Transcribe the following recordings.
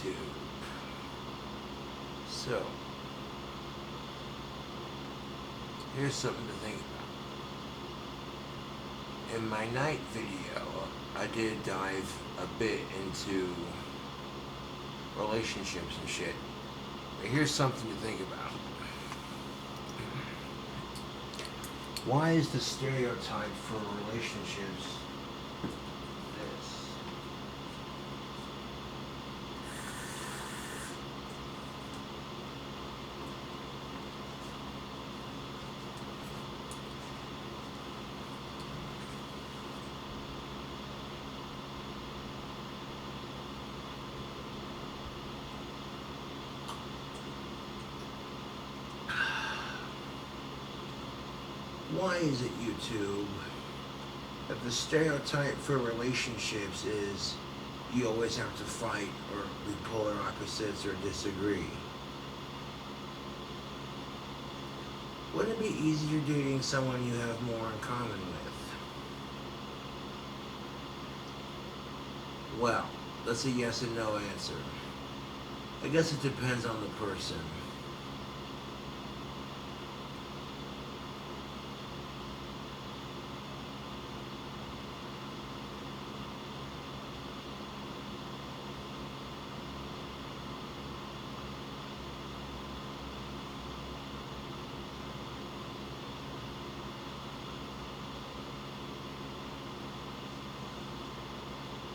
YouTube. So, here's something to think about. In my night video, I did dive a bit into relationships and shit. But here's something to think about. Why is the stereotype for relationships this? Why is it, YouTube, that the stereotype for relationships is you always have to fight or be polar opposites or disagree? Wouldn't it be easier dating someone you have more in common with? Well, that's a yes and no answer. I guess it depends on the person.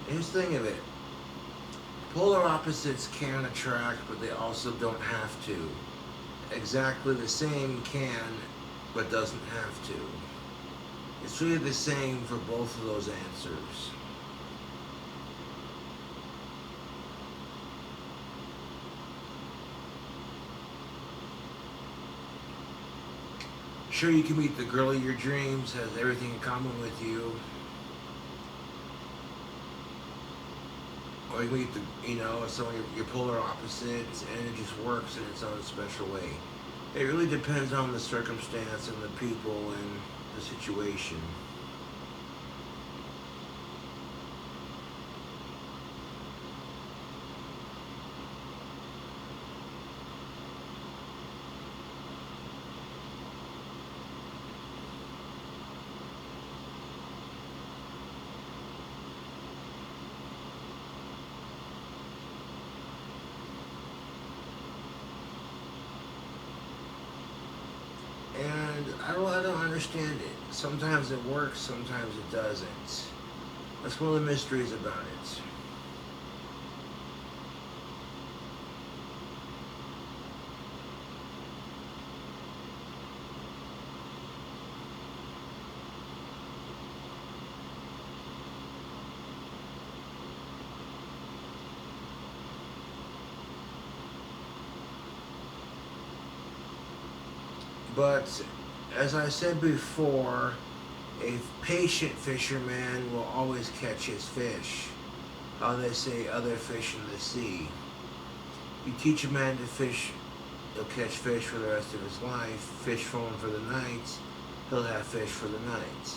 Here's the thing of it. Polar opposites can attract, but they also don't have to. Exactly the same can, but doesn't have to. It's really the same for both of those answers. Sure, you can meet the girl of your dreams, has everything in common with you. Or you meet someone you're polar opposites, and it just works in its own special way. It really depends on the circumstance and the people and the situation. And I don't understand it. Sometimes it works, sometimes it doesn't. That's one of the mysteries about it. But as I said before, a patient fisherman will always catch his fish. How they say, other fish in the sea. You teach a man to fish, he'll catch fish for the rest of his life. Fish for him for the night, he'll have fish for the night.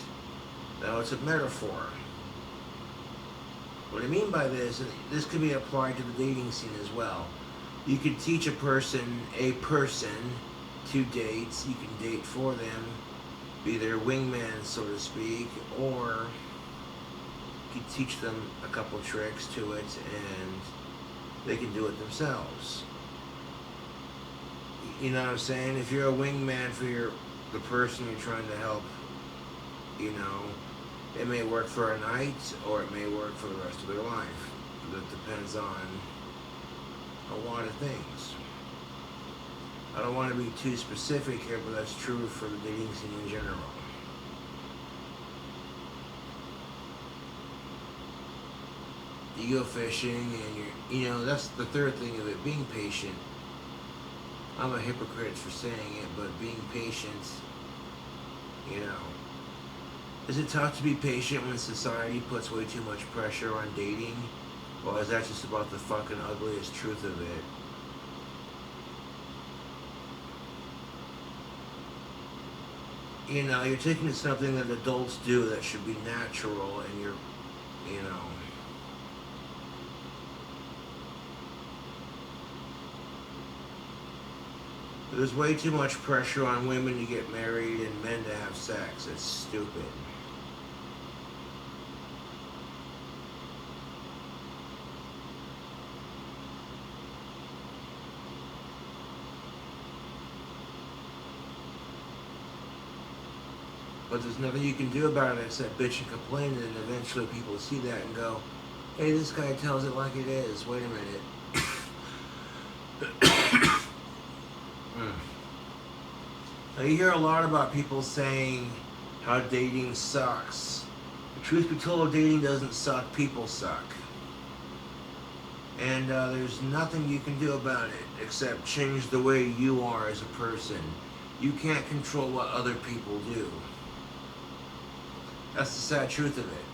Now it's a metaphor. What I mean by this, and this could be applied to the dating scene as well. You could teach a person to date. You can date for them, be their wingman, so to speak, or you can teach them a couple tricks to it and they can do it themselves. You know what I'm saying? If you're a wingman for the person you're trying to help, it may work for a night or it may work for the rest of their life. That depends on a lot of things. I don't want to be too specific here, but that's true for the dating scene in general. You go fishing and that's the third thing of it, being patient. I'm a hypocrite for saying it, but being patient, is it tough to be patient when society puts way too much pressure on dating? Or is that just about the fucking ugliest truth of it? You're taking something that adults do that should be natural, and you're There's way too much pressure on women to get married and men to have sex. It's stupid. But there's nothing you can do about it except bitch and complain, and then eventually people see that and go, hey, this guy tells it like it is. Wait a minute. Mm. Now, you hear a lot about people saying how dating sucks. The truth be told, dating doesn't suck, people suck. And there's nothing you can do about it except change the way you are as a person. You can't control what other people do. That's the sad truth of it.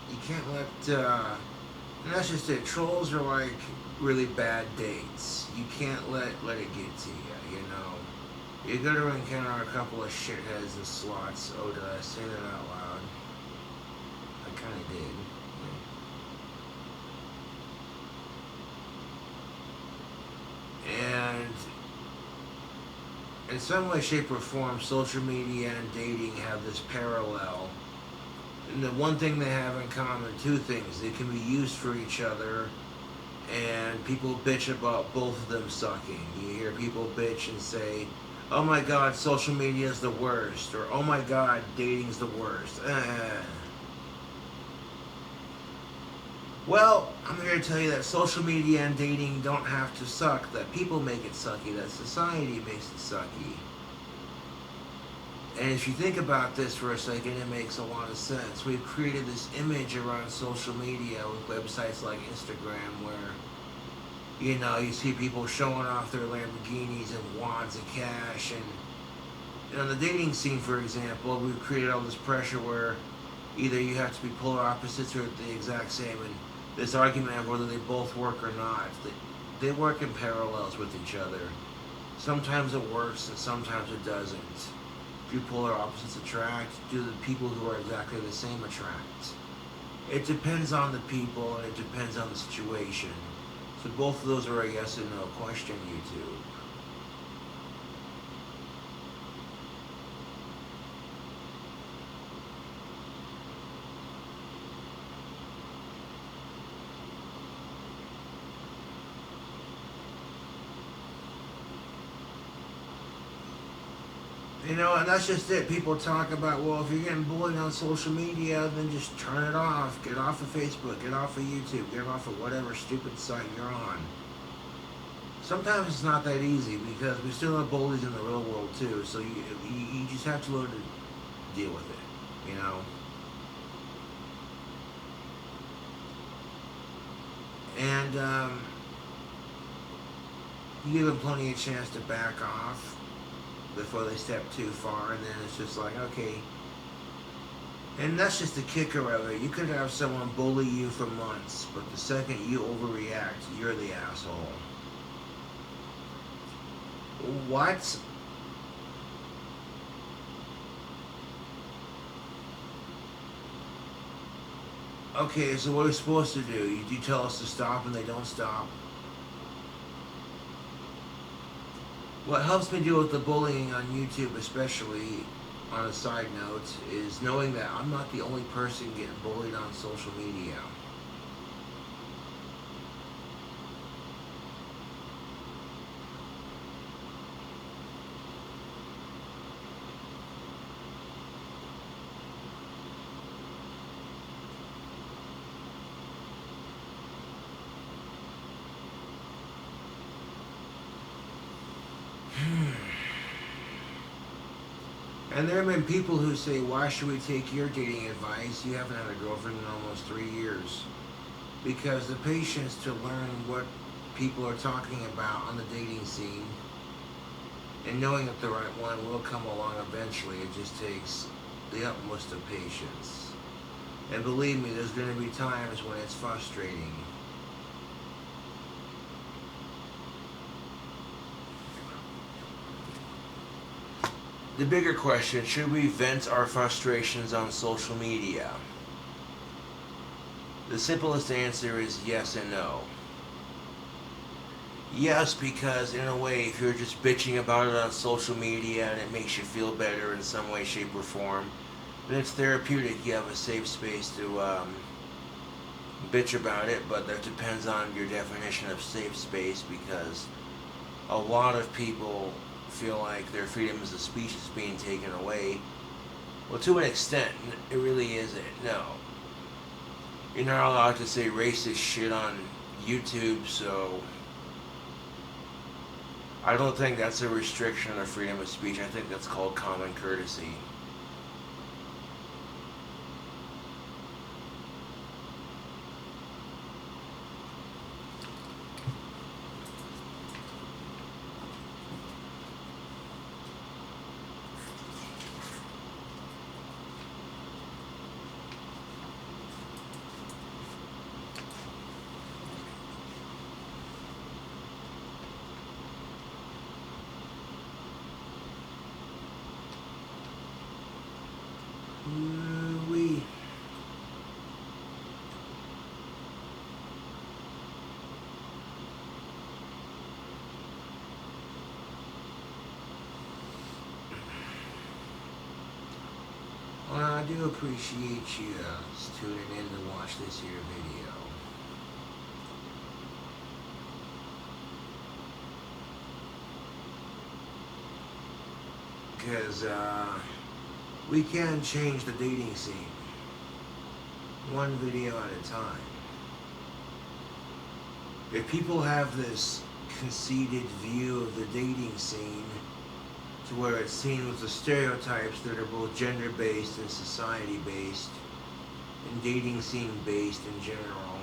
You can't let, and that's just it. Trolls are like really bad dates. You can't let it get to you, you know. You're gonna encounter a couple of shitheads and slots. Oh, did I say that out loud? I kinda did. And in some way, shape, or form, social media and dating have this parallel. And the one thing they have in common, two things, they can be used for each other, and people bitch about both of them sucking. You hear people bitch and say, oh my god, social media is the worst, or oh my god, dating's the worst. Well, I'm here to tell you that social media and dating don't have to suck, that people make it sucky, that society makes it sucky. And if you think about this for a second, it makes a lot of sense. We've created this image around social media with websites like Instagram where, you know, you see people showing off their Lamborghinis and wads of cash. And on the dating scene, for example, we've created all this pressure where either you have to be polar opposites or the exact same. And this argument of whether they both work or not, they work in parallels with each other. Sometimes it works and sometimes it doesn't. Do polar opposites attract? Do the people who are exactly the same attract? It depends on the people and it depends on the situation. So both of those are a yes and no question, YouTube. You know, and that's just it. People talk about, well, if you're getting bullied on social media, then just turn it off. Get off of Facebook, get off of YouTube, get off of whatever stupid site you're on. Sometimes it's not that easy because we still have bullies in the real world too. So you just have to learn to deal with it, you know. And you give them plenty of chance to back off before they step too far, and then it's just like, okay. And that's just the kicker of it. You could have someone bully you for months, but the second you overreact, you're the asshole. What? Okay, so what are we supposed to do? You tell us to stop and they don't stop. What helps me deal with the bullying on YouTube, especially on a side note, is knowing that I'm not the only person getting bullied on social media. And there have been people who say, why should we take your dating advice? You haven't had a girlfriend in almost 3 years. because the patience to learn what people are talking about on the dating scene and knowing that the right one will come along eventually, it just takes the utmost of patience. And believe me, there's going to be times when it's frustrating. The bigger question, should we vent our frustrations on social media? The simplest answer is yes and no. Yes, because in a way, if you're just bitching about it on social media and it makes you feel better in some way, shape, or form, then it's therapeutic. You have a safe space to bitch about it, but that depends on your definition of safe space, because a lot of people feel like their freedom as a speech is being taken away. Well, to an extent, it really isn't. No. You're not allowed to say racist shit on YouTube, so I don't think that's a restriction of freedom of speech. I think that's called common courtesy. We. Well, I do appreciate you tuning in to watch this here video. Because we can change the dating scene one video at a time. If people have this conceited view of the dating scene to where it's seen with the stereotypes that are both gender-based and society-based and dating scene-based in general,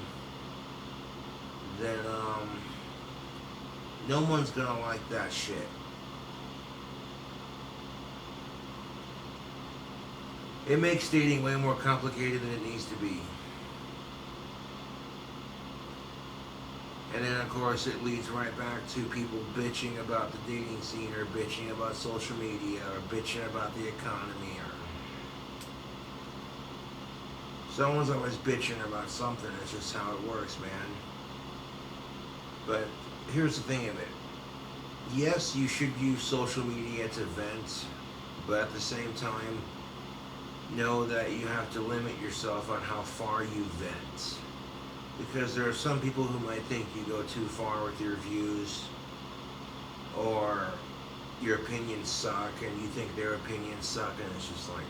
then no one's gonna like that shit. It makes dating way more complicated than it needs to be. And then, of course, it leads right back to people bitching about the dating scene, or bitching about social media, or bitching about the economy, or someone's always bitching about something. It's just how it works, man. But here's the thing of it. Yes, you should use social media to vent, but at the same time, know that you have to limit yourself on how far you vent. Because there are some people who might think you go too far with your views, or your opinions suck, and you think their opinions suck, and it's just like,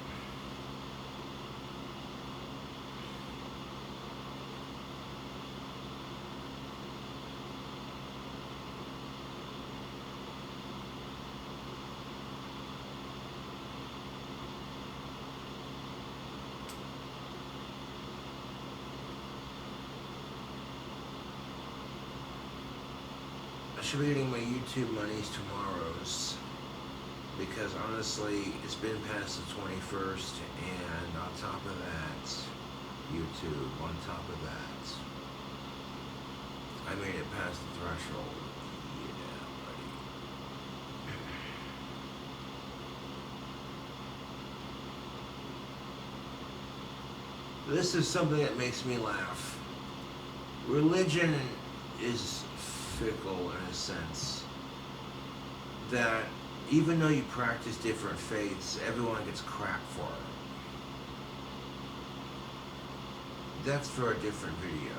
I should be getting my YouTube monies tomorrow's, because honestly, it's been past the 21st, and on top of that, YouTube, on top of that, I made it past the threshold. Yeah, buddy. This is something that makes me laugh. Religion is fickle in a sense that even though you practice different faiths, everyone gets crap for it. That's for a different video.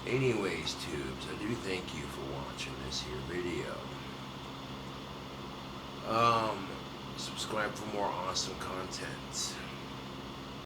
Anyways, tubes, I do thank you for watching this here video. Subscribe for more awesome content.